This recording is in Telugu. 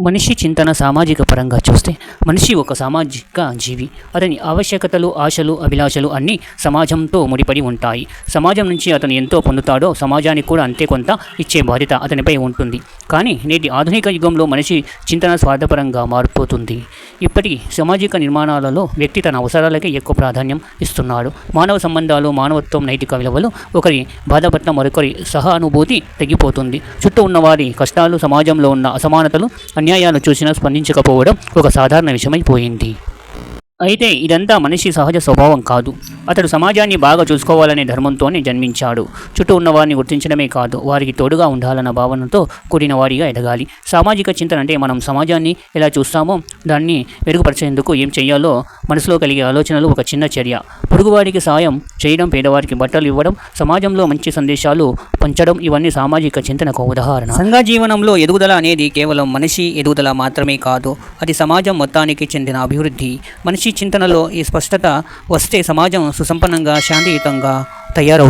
మనిషి చింతన సామాజిక పరంగా చూస్తే మనిషి ఒక సామాజిక జీవి. అతని ఆవశ్యకతలు, ఆశలు, అభిలాషలు అన్నీ సమాజంతో ముడిపడి ఉంటాయి. సమాజం నుంచి అతను ఎంతో పొందుతాడో సమాజానికి కూడా అంతే కొంత ఇచ్చే బాధ్యత అతనిపై ఉంటుంది. కానీ నేటి ఆధునిక యుగంలో మనిషి చింతన స్వార్థపరంగా మారిపోతుంది. ఇప్పటి సామాజిక నిర్మాణాలలో వ్యక్తి తన అవసరాలకే ఎక్కువ ప్రాధాన్యం ఇస్తున్నాడు. మానవ సంబంధాలు, మానవత్వం, నైతిక విలువలు, ఒకరి బాధ పట్ల మరొకరి సహానుభూతి తగ్గిపోతుంది. చుట్టూ ఉన్నవారి కష్టాలు, సమాజంలో ఉన్న అసమానతలు, అన్యాయాలు చూసినా స్పందించకపోవడం ఒక సాధారణ విషయమైపోయింది. అయితే ఇదంతా మనిషి సహజ స్వభావం కాదు. అతడు సమాజాన్ని బాగా చూసుకోవాలనే ధర్మంతోనే జన్మించాడు. చుట్టూ ఉన్నవారిని గుర్తించడమే కాదు, వారికి తోడుగా ఉండాలన్న భావనతో కూడిన వాడిగా ఎదగాలి. సామాజిక చింతన అంటే మనం సమాజాన్ని ఎలా చూస్తామో దాన్ని మెరుగుపరిచేందుకు ఏం చేయాలో మనసులో కలిగే ఆలోచనలు, ఒక చిన్న చర్య. పొరుగువాడికి సాయం చేయడం, పేదవారికి బట్టలు ఇవ్వడం, సమాజంలో మంచి సందేశాలు పంచడం, ఇవన్నీ సామాజిక చింతనకు ఉదాహరణ. సంఘ జీవనంలో ఎదుగుదల అనేది కేవలం మనిషి ఎదుగుదల మాత్రమే కాదు, అది సమాజం మొత్తానికి చెందిన అభివృద్ధి. మనిషి చింతనలో ఈ స్పష్టత వస్తే సమాజం సుసంపన్నంగా, శాంతియుతంగా తయారవుతుంది.